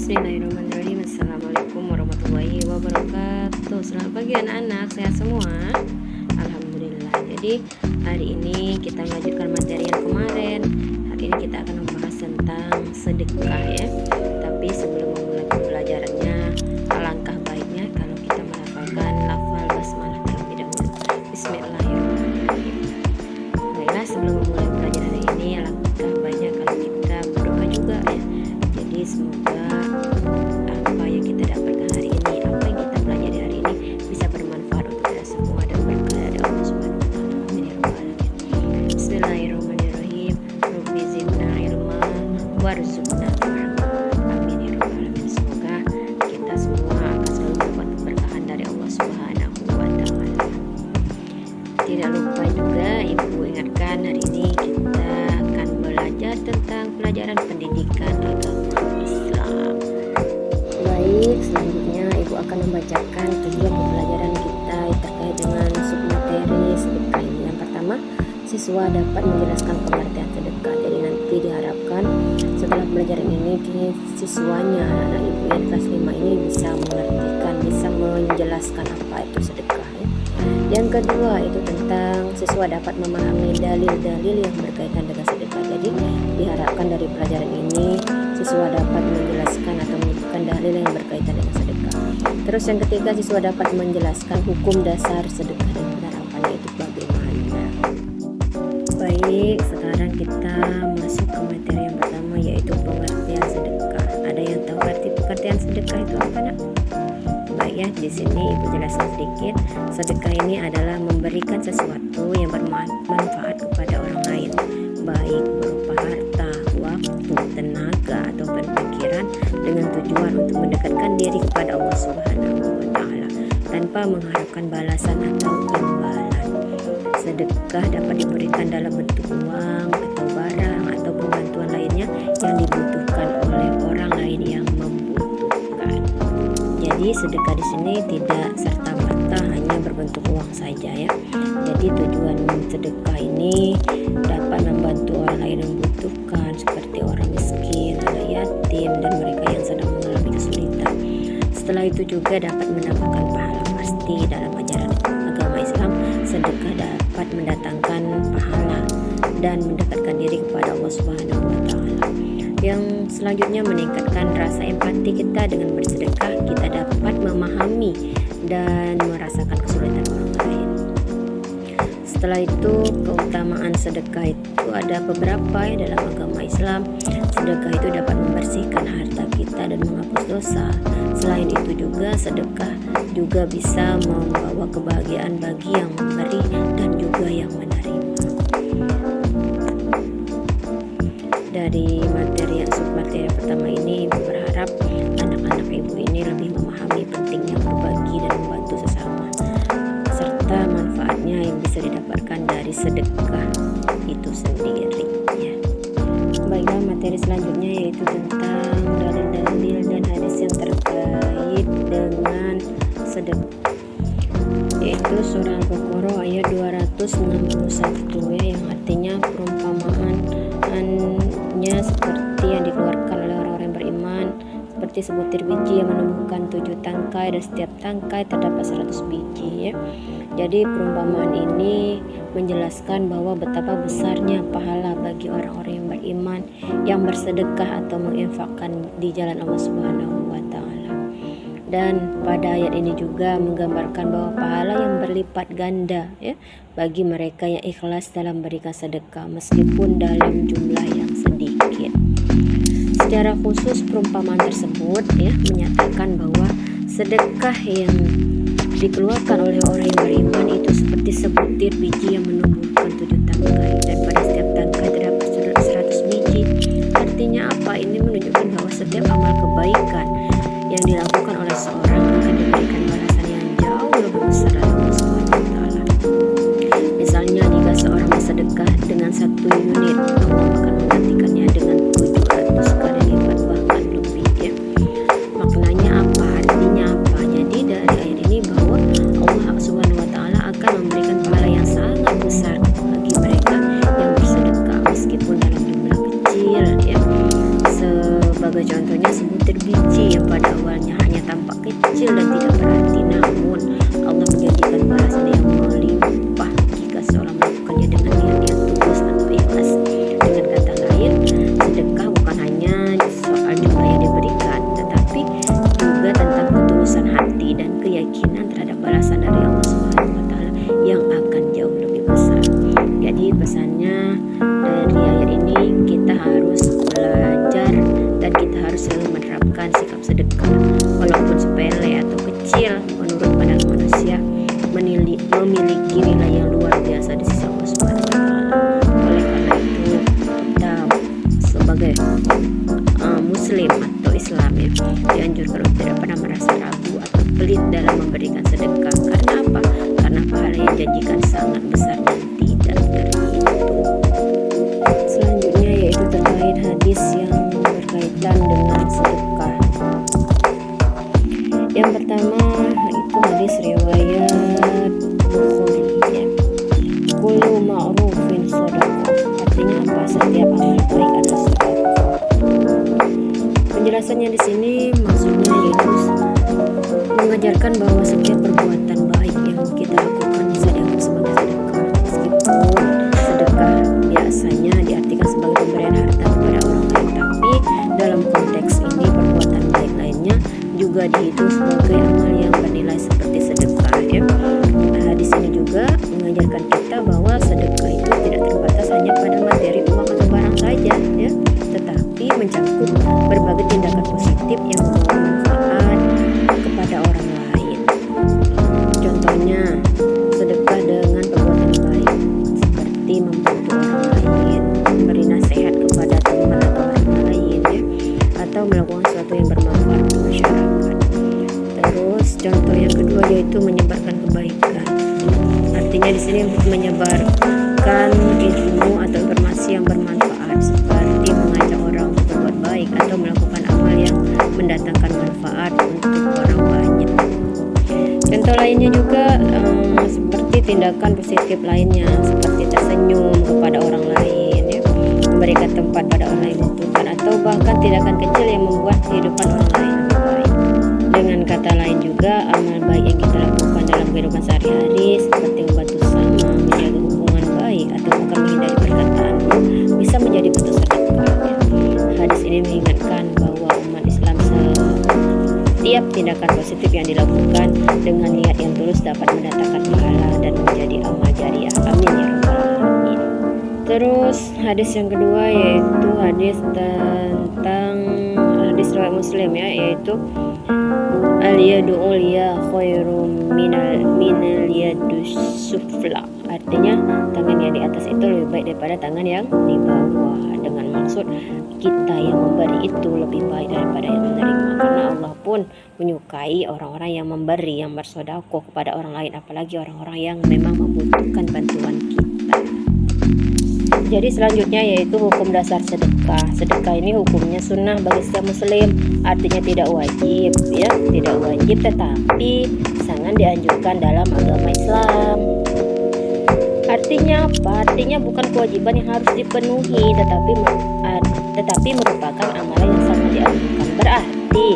Bismillahirrahmanirrahim. Assalamualaikum warahmatullahi wabarakatuh. Selamat pagi anak-anak, sehat semua? Alhamdulillah. Jadi hari ini kita melanjutkan materi yang kemarin. Hari ini kita akan membahas tentang sedekah ya. Tapi sebelum memulai pembelajarannya, alangkah baiknya kalau kita melafalkan lafal basmalah terlebih dahulu. Bismillahirrahmanirrahim. Baiklah, sebelum memulai pelajaran hari ini, alangkah baiknya kalau kita berdoa juga ya. Jadi semoga apa yang kita dapatkan hari ini, apa yang kita pelajari hari ini bisa bermanfaat untuk kita semua dan berkah dari Allah Subhanahu wa taala. Amin ya rabbal alamin. Bismillahirrahmanirrahim. Rabbi zidna ilma warzuqna fahma. Amin ya rabbal alamin. Semoga kita semua akan selalu dapat keberkahan dari Allah Subhanahu wa taala. Tidak lupa juga Ibu ingatkan, hari ini kita akan belajar tentang pelajaran pendidikan agama Islam. Baik, selanjutnya Ibu akan membacakan tujuan pembelajaran kita terkait dengan submateri sedekah ini. Yang pertama, siswa dapat menjelaskan pengertian sedekah. Jadi nanti diharapkan setelah pelajaran ini siswanya, anak-anak Ibu yang kelas 5 ini bisa mengertikan, bisa menjelaskan apa itu sedekah ya. Yang kedua itu tentang siswa dapat memahami dalil-dalil yang berkaitan dengan sedekah. Jadi diharapkan dari pelajaran ini siswa dapat menjelaskan atau menyebutkan dalil yang berkaitan dengan sedekah. Terus yang ketiga, siswa dapat menjelaskan hukum dasar sedekah dan penerapannya itu bagaimana. Baik, sekarang kita masuk ke materi yang pertama, yaitu pengertian sedekah. Ada yang tahu arti pengertian sedekah itu apa, Nak? Baik ya, di sini Ibu jelaskan sedikit. Sedekah ini adalah memberikan sesuatu yang bermanfaat kepada orang lain, baik berupa harta, waktu, tenaga, atau pikiran, dengan tujuan untuk mendekatkan diri kepada Allah Subhanahu wa taala tanpa mengharapkan balasan atau imbalan. Sedekah dapat diberikan dalam bentuk uang atau barang atau bantuan lainnya yang dibutuhkan oleh orang lain yang membutuhkan. Jadi sedekah di sini tidak serta-merta hanya berbentuk uang saja ya. Jadi tujuan sedekah ini dapat membantu orang lain yang membutuhkan, seperti orang miskin, anak yatim, dan mereka yang sedang mengalami kesulitan. Setelah itu juga dapat mendapatkan pahala pasti. Dalam ajaran agama Islam, sedekah dapat mendatangkan pahala dan mendekatkan diri kepada Allah Subhanahu wa taala. Yang selanjutnya meningkatkan rasa empati kita. Dengan bersedekah kita dapat memahami dan merasakan kesulitan orang lain. Setelah itu, keutamaan sedekah itu ada beberapa ya dalam agama Islam. Sedekah itu dapat membersihkan harta kita dan menghapus dosa. Selain itu juga sedekah juga bisa membawa kebahagiaan bagi yang memberi dan juga yang menerima. Dari materi submateri pertama ini, Ibu berharap anak-anak Ibu ini lebih memahami pentingnya berbagi dan membantu sesama, serta manfaatnya yang bisa didapatkan dari sedekah itu sendiri ya. Baiklah, materi selanjutnya yaitu tentang dalil-dalil dan hadis yang terkait dengan sedekah, yaitu surah Al-Baqarah ayat 261 ya, yang artinya perumpamaannya seperti yang dikeluarkan oleh orang-orang yang beriman, seperti sebutir biji yang menumbuhkan 7 tangkai dan setiap tangkai terdapat 100 biji ya. Jadi perumpamaan ini menjelaskan bahwa betapa besarnya pahala bagi orang-orang yang beriman yang bersedekah atau menginfakkan di jalan Allah Subhanahu wa taala. Dan pada ayat ini juga menggambarkan bahwa pahala yang berlipat ganda ya bagi mereka yang ikhlas dalam berikan sedekah meskipun dalam jumlah yang sedikit. Secara khusus perumpamaan tersebut ya menyatakan bahwa sedekah yang dikeluarkan oleh orang yang beriman itu seperti sebutir biji yang menumbuhkan 7 tangkai dan pada setiap tangkai terdapat 100 biji. Artinya apa? Ini menunjukkan bahwa setiap amal kebaikan yang dilakukan oleh seorang akan diberikan balasan yang jauh lebih besar dari Allah Subhanahu wa taala. Misalnya jika seorang bersedekah dengan 1 unit, Allah akan menggantikannya dengan 700 kali lipat bahkan lebih ya. Maknanya apa? Artinya apa? Jadi dari ayat ini bahwa Allah Subhanahu wa taala akan memberikan pahala yang sangat besar bagi mereka yang bersedekah meskipun dalam jumlah kecil ya. Sebagai contohnya sebutir biji menerapkan sikap sedekah walaupun sepele atau kecil menurut pandangan manusia memiliki nilai yang luar biasa di sisi Allah Subhanahu wa taala. Oleh karena itu kita sebagai muslim atau Islam ya, dianjurkan untuk tidak pernah merasa ragu atau pelit dalam memberikan sedekah. Karena apa? Karena pahala yang janjikan sangat besar dan tidak terhitung. Selanjutnya yaitu terkait hadis yang berkaitan dengan sedekah. Yang pertama itu hadis riwayat Bukhari ya. Kullu ma'rufin shadaqah. Artinya apa? Setiap amal baik adalah sedekah. Penjelasannya di sini maksudnya yaitu mengajarkan bahwa setiap perbuatan baik yang kita lakukan bisa dianggap sebagai sedekah. Meskipun sedekah biasanya diartikan sebagai pemberian harta kepada orang lain, tapi dalam konteks ini perbuatan baik lainnya juga dihitung sebagai amal yang bernilai seperti sedekah ya. Di sini juga mengajarkan kita bahwa sedekah itu tidak terbatas hanya pada materi uang atau barang saja ya, tetapi mencakup berbagai tindakan positif yang membawa manfaat kepada orang lain. Contohnya sedekah dengan perbuatan baik seperti membantu orang lain, memberi nasihat kepada teman atau orang lain ya, atau melakukan sesuatu yang bermanfaat untuk masyarakat. Terus contoh yang kedua yaitu menyebarkan kebaikan. Artinya di sini menyebarkan ilmu atau informasi yang bermanfaat seperti mengajak orang untuk berbuat baik atau melakukan amal yang mendatangkan manfaat untuk orang banyak. Contoh lainnya juga seperti tindakan positif lainnya seperti tersenyum kepada orang lain ya, memberikan tempat pada orang lain membutuhkan, atau bahkan tindakan kecil yang membuat kehidupan orang lain lebih baik. Dengan kata lain juga amal baik yang kita lakukan dalam kehidupan sehari-hari seperti membantu sesama, menjaga hubungan baik, atau bahkan menghindari perkataan bisa menjadi bentuk sedekah ya. Hadis ini mengingatkan bahwa umat Islam setiap tindakan positif yang dilakukan dengan niat yang tulus dapat mendatangkan pahala dan menjadi amal jariah. Amin ya rabbal alamin. Terus hadis yang kedua yaitu hadis tentang hadis riwayat Muslim ya, yaitu al-yadu ulya khairum minal yadus sufla. Artinya tangan yang di atas itu lebih baik daripada tangan yang di bawah, dengan maksud kita yang memberi itu lebih baik daripada yang menerima, karena Allah pun menyukai orang-orang yang memberi, yang bersedekah kepada orang lain, apalagi orang-orang yang memang membutuhkan bantuan kita. Jadi selanjutnya yaitu hukum dasar sedekah. Sedekah ini hukumnya sunnah bagi setiap muslim, artinya tidak wajib ya, tidak wajib, tetapi sangat dianjurkan dalam agama Islam. Artinya apa? Artinya bukan kewajiban yang harus dipenuhi, tetapi merupakan amalan yang sangat dianjurkan. Berarti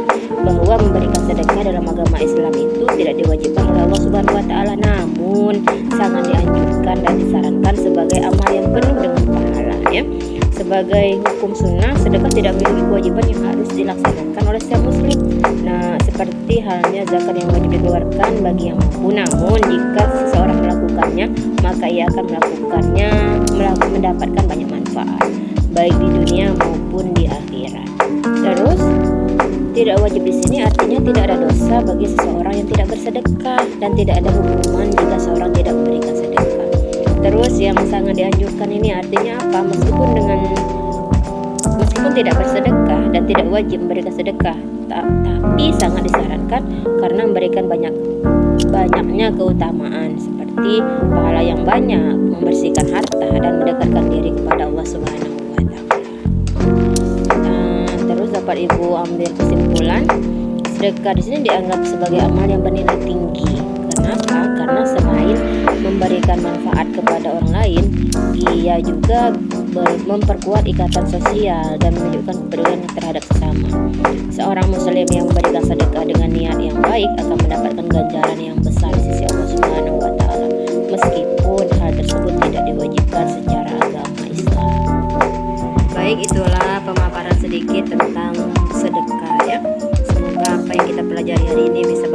bahwa memberikan sedekah dalam agama Islam itu tidak diwajibkan oleh Allah Subhanahu wa taala, namun sangat dianjurkan dan disarankan sebagai amal yang penuh dengan pahala ya. Sebagai hukum sunnah, sedekah tidak memiliki kewajiban yang harus dilaksanakan oleh setiap muslim. Nah, seperti halnya zakat yang wajib dikeluarkan bagi yang mampu, namun jika seseorang melakukannya, maka ia akan mendapatkan banyak manfaat, baik di dunia maupun di akhirat. Terus, tidak wajib di sini artinya tidak ada dosa bagi seseorang yang tidak bersedekah, dan tidak ada hukuman jika seorang tidak memberikan sedekah. Terus yang sangat dianjurkan ini artinya apa? Meskipun tidak bersedekah dan tidak wajib memberikan sedekah, tapi sangat disarankan karena memberikan banyaknya keutamaan seperti pahala yang banyak, membersihkan harta, dan mendekatkan diri kepada Allah Subhanahu wa taala. Terus dapat Ibu ambil kesimpulan, sedekah di sini dianggap sebagai amal yang bernilai tinggi. Kenapa? Karena selain memberikan manfaat kepada orang lain, ia juga memperkuat ikatan sosial dan menunjukkan kepedulian terhadap sesama. Seorang muslim yang memberikan sedekah dengan niat yang baik akan mendapatkan ganjaran yang besar di sisi Allah Subhanahu wa taala, meskipun hal tersebut tidak diwajibkan secara agama Islam. Baik, itulah pemaparan sedikit tentang sedekah ya. Semoga apa yang kita pelajari hari ini bisa